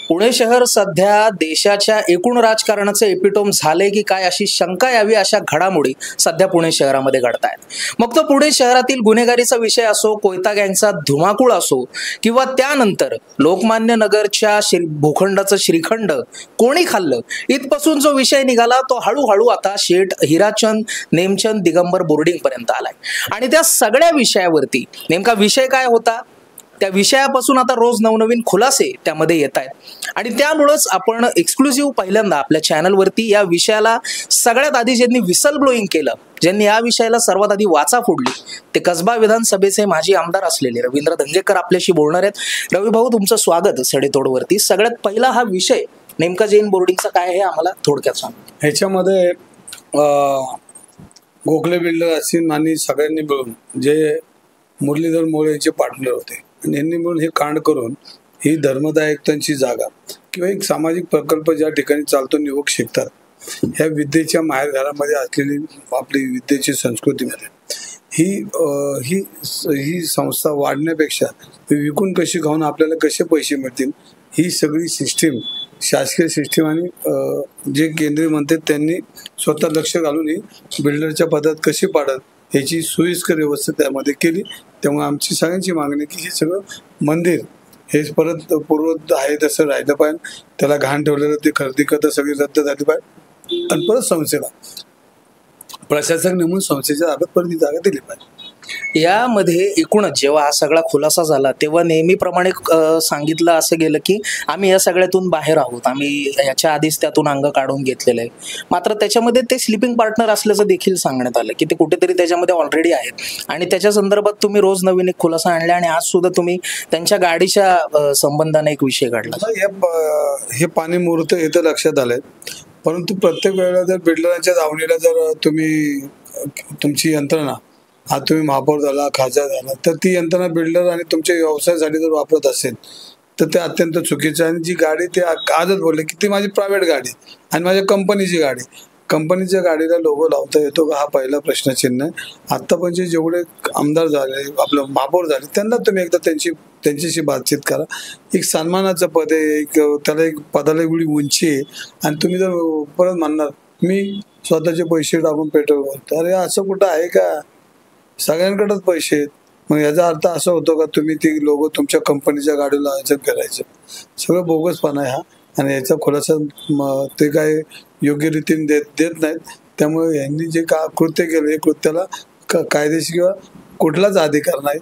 पुणे शहर सध्या देशाच्या एकूण राजकारणाचे एपिटोम झाले की काय अशी शंका यावी अशा घडामोडी सध्या पुणे शहरामध्ये घडतायत। मग तो पुणे शहरातील गुन्हेगारीचा विषय असो, कोयता गँगचा धुमाकूळ असो किंवा त्यानंतर लोकमान्य नगरच्या भूखंडाचं श्रीखंड कोणी खाल्लं इथपासून जो विषय निघाला तो हळूहळू आता शेठ हिराचंद नेमचंद दिगंबर बोर्डिंग पर्यंत आलाय। आणि त्या सगळ्या विषयावरती नेमका विषय काय होता, त्या विषयापासून आता रोज नवनवीन खुलासे त्यामध्ये येत आहेत। आणि त्यामुळेच आपण एक्सक्लुसिव्ह पहिल्यांदा आपल्या चॅनलवरती या विषयाला सगळ्यात आधी ज्यांनी विसल ब्लोईंग केलं, ज्यांनी या विषयाला सर्वात आधी वाचा फोडली, ते कसबा विधानसभेचे माजी आमदार असलेले रवींद्र धंगेकर आपल्याशी बोलणार आहेत। रवी भाऊ, तुमचं स्वागत सडेतोडवरती। सगळ्यात पहिला हा विषय नेमका जैन बोर्डिंगचा काय आहे आम्हाला थोडक्यात सांग। ह्याच्यामध्ये गोखले बिल्डर असतील आणि सगळ्यांनी मिळून जे मुरलीधर मोळेचे पार्टनर होते आणि यांनी मिळून हे कांड करून ही धर्मदायकतांची जागा किंवा एक सामाजिक प्रकल्प ज्या ठिकाणी चालतो युवक शिकतात, ह्या विद्येच्या माहेरघरामध्ये असलेली आपली विद्येची संस्कृतीमध्ये ही ही संस्था वाढण्यापेक्षा विकून कशी खाऊन आपल्याला कसे पैसे मिळतील, ही सगळी सिस्टीम शासकीय सिस्टीम आणि जे केंद्रीय मंत्री त्यांनी स्वतः लक्ष घालून ही बिल्डरच्या पदात कशी पाडत याची सोयीस्कर व्यवस्था त्यामध्ये केली। त्यामुळे आमची सगळ्यांची मागणी की हे सगळं मंदिर हे परत पूर्वत आहे तसं राहिलं पाहिजे, त्याला घाण ठेवलेलं ते खरेदी करता सगळी रद्द झाली पाहिजे आणि परत संस्थेला प्रशासक नेमून संस्थेच्या ताब्यात परत ही जागा दिली पाहिजे। यामध्ये एकूणच जेव्हा हा सगळा खुलासा झाला तेव्हा नेहमीप्रमाणे सांगितलं असं गेलं की आम्ही या सगळ्यातून बाहेर आहोत, आम्ही याच्या आधीच त्यातून अंग काढून घेतलेलं आहे। मात्र त्याच्यामध्ये ते स्लिपिंग पार्टनर असल्याचं देखील सांगण्यात आलं की ते कुठेतरी त्याच्यामध्ये ऑलरेडी आहेत आणि त्याच्या संदर्भात तुम्ही रोज नवीन एक खुलासा आणला आणि आज सुद्धा तुम्ही त्यांच्या गाडीच्या संबंधाने एक विषय काढला। हे पाणी मुहूर्त इथं लक्षात आलंय, परंतु प्रत्येक वेळेला जर बिल्डरांच्या दावणीला जर तुम्ही तुमची यंत्रणा हा तुम्ही महापौर झाला, खासदार झाला, तर ती यंत्रणा बिल्डर आणि तुमच्या व्यवसायासाठी जर वापरत असेल तर ते अत्यंत चुकीचं आहे। आणि जी गाडी ते आजच बोलले की ती माझी प्रायव्हेट गाडी आणि माझ्या कंपनीची गाडी, कंपनीच्या गाडीला लोगो लावता येतो का हा पहिला प्रश्नचिन्ह आहे। आत्ता पण जेवढे आमदार झाले, आपलं महापौर झाले, त्यांना तुम्ही एकदा त्यांच्याशी बातचीत करा। एक सन्मानाचं पद आहे, त्याला एक पदाला एवढी उंची आहे आणि तुम्ही जर परत म्हणणार मी स्वतःचे पैसे टाकून पेट्रोल भरतो, अरे असं कुठं आहे का? सगळ्यांकडेच पैसे आहेत। मग याचा अर्थ असा होतो का तुम्ही ती लोगो तुमच्या कंपनीच्या गाडीला लावायचं करायचं? सगळं बोगसपणा आहे हा आणि याचा खुलासा ते काय योग्य रीतीने देत नाहीत। त्यामुळे यांनी जे कृत्य केलं हे कृत्याला कायदेशीर किंवा कुठलाच अधिकार नाही।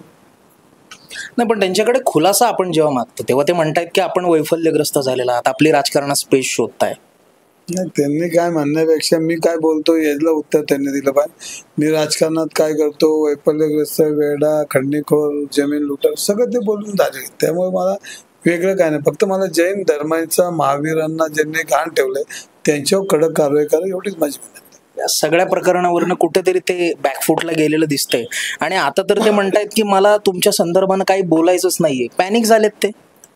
पण त्यांच्याकडे खुलासा आपण जेव्हा मागतो तेव्हा ते म्हणतात की आपण वैफल्यग्रस्त झालेला आहात, आपली राजकारणात स्पेस शोधताय। नाही, त्यांनी काय म्हणण्यापेक्षा मी काय बोलतो याला उत्तर त्यांनी दिलं पाहिजे। मी राजकारणात काय करतो, वैफल्यग्रस्त, वेडा, खंडणीखोर, जमीन लुटार सगळं ते बोलून झाले। त्यामुळे मला वेगळं काय नाही, फक्त मला जैन धर्माचा महावीरांना ज्यांनी घाण ठेवलंय त्यांच्यावर कडक कारवाई करा एवढीच माझी विनंती। या सगळ्या प्रकरणावरनं कुठेतरी ते बॅकफुटला गेलेलं दिसतंय आणि आता तर ते म्हणतायत की मला तुमच्या संदर्भानं काही बोलायचंच नाहीये, पॅनिक झालेत ते।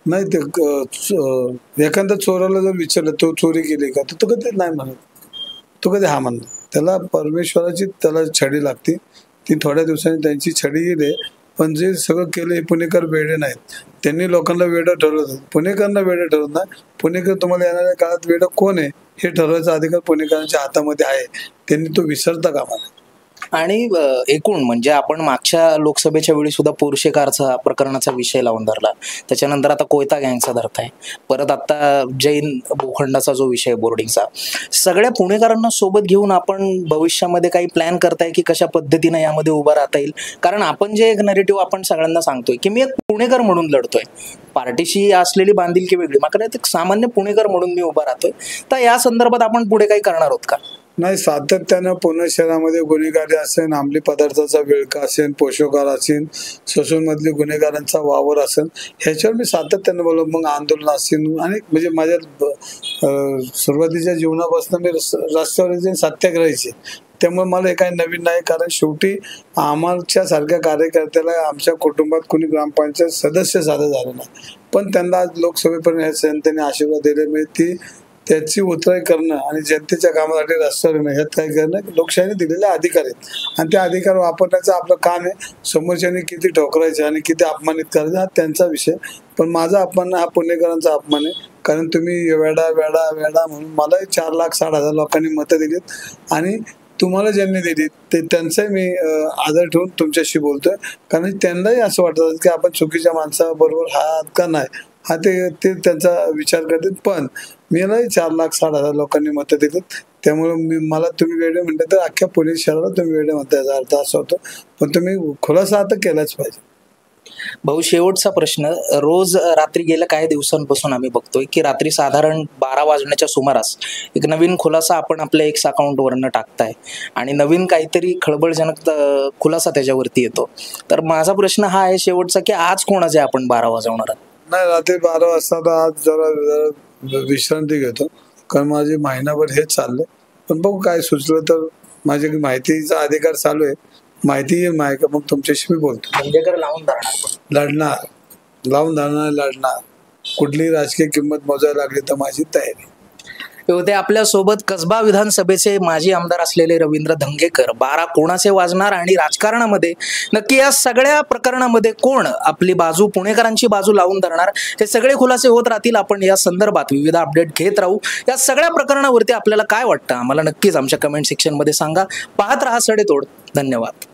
नाही, ते एखाद्या चोराला जर विचारलं तो चोरी केली का, तर तो कधी नाही म्हणत, तो कधी हा म्हणत। त्याला परमेश्वराची त्याला छडी लागते, ती थोड्या दिवसांनी त्यांची छडी येईल। पण जे सगळं केलं हे पुणेकर वेडे नाहीत, त्यांनी लोकांना वेडं ठरवलं, पुणेकरांना वेडं ठरवत नाही। पुणेकर तुम्हाला येणाऱ्या काळात वेडं कोण आहे हे ठरवायचा अधिकार पुणेकरांच्या हातामध्ये आहे, त्यांनी तो विसरता कामा नये। आणि एकूण म्हणजे आपण मागच्या लोकसभेच्या वेळी सुद्धा पोर्शे कारचा प्रकरणाचा विषय लावून धरला, त्याच्यानंतर आता कोयता गँगचा धरताय, परत आता जैन भूखंडाचा जो विषय बोर्डिंगचा, सगळ्या पुणेकरांना सोबत घेऊन आपण भविष्यामध्ये काही प्लॅन करताय की कशा पद्धतीने यामध्ये उभा राहता येईल? कारण आपण जे एक नरेटिव्ह आपण सगळ्यांना सांगतोय की मी एक पुणेकर म्हणून लढतोय, पार्टीशी असलेली बांधिलकी वेगळी, मात्र एक सामान्य पुणेकर म्हणून मी उभा राहतोय, तर या संदर्भात आपण पुढे काही करणार आहोत का? नाही, सातत्यानं पुणे शहरामध्ये गुन्हेगारी असेल, अंमली पदार्थाचा विळखा असेल, पोषकार असेल, ससूनमधली गुन्हेगारांचा वावर असेल, ह्याच्यावर मी सातत्यानं बोललो। मग आंदोलन असेल आणि म्हणजे माझ्या सुरुवातीच्या जीवनापासून मी रस्त्यावर सत्याग्रहाचे, त्यामुळे मला हे काही नवीन नाही। कारण शेवटी आम्हाच्या सारख्या कार्यकर्त्याला आमच्या कुटुंबात कोणी ग्रामपंचायत सदस्य साधं झालं नाही, पण त्यांना आज लोकसभेपर्यंत जनतेने आशीर्वाद दिले, म्हणजे त्याची उतराई करणं आणि जनतेच्या कामासाठी रस्त्यावर येणं ह्यात काय करणं लोकशाहीने दिलेले अधिकार आहेत आणि ते अधिकार वापरण्याचं आपलं काम आहे। समोरच्याने किती ठोकरायचे आणि किती अपमानित करायचे हा त्यांचा विषय, पण माझा अपमान हा पुणेकरांचा अपमान आहे। कारण तुम्ही वेडा वेडा वेडा म्हणून मलाही 4,60,000 लोकांनी मतं दिलीत आणि तुम्हाला ज्यांनी दिली ते त्यांचाही मी आदर ठेवून तुमच्याशी बोलतोय, कारण त्यांनाही असं वाटत की आपण चुकीच्या माणसाबरोबर आहात का नाही, हा ते त्यांचा विचार करतील. पण मलाही 4,60,000 लोकांनी मतं दिलीत, त्यामुळे मला तुम्ही वेडे म्हणले तर अख्ख्या पुणे शहराला तुम्ही वेडे म्हणता, याचा अर्थ असा होतो. पण तुम्ही खुलासा आता केलाच पाहिजे. भाऊ, शेवटचा प्रश्न. रोज रात्री गेल्या काही दिवसांपासून आम्ही बघतोय की रात्री साधारण 12 वाजण्याच्या सुमारास एक नवीन खुलासा आपण आपल्या एक्स अकाउंटवरनं टाकताय आणि नवीन काहीतरी खळबळजनक खुलासा त्याच्यावरती येतो. तर माझा प्रश्न हा आहे शेवटचा की आज कोणाचे आपण 12 वाजवणार आहात? नाही, रात्री 12 वाजता तर आज जरा विश्रांती घेतो, कारण माझी महिनाभर हेच चाललंय. पण बघू काय सुचलं तर, माझी माहितीचा अधिकार चालू आहे, माहिती येईल माहिती का, मग तुमच्याशी मी बोलतो. म्हणजे लावून धरणार? लढणार, लावून धरणार, लढणार. कुठली राजकीय किंमत मोजायला लागली तर माझी तयारी. हे होते आपल्यासोबत कसबा विधानसभेचे माजी आमदार असलेले रवींद्र धंगेकर. 12 कोणाचे वाजणार आणि राजकारणामध्ये नक्की या सगळ्या प्रकरणामध्ये कोण आपली बाजू, पुणेकरांची बाजू लावून धरणार, हे सगळे खुलासे होत राहतील. आपण या संदर्भात विविध अपडेट घेत राहू. या सगळ्या प्रकरणावरती आपल्याला काय वाटतं आम्हाला नक्कीच आमच्या कमेंट सेक्शनमध्ये सांगा. पाहत रहा सडेतोड. धन्यवाद.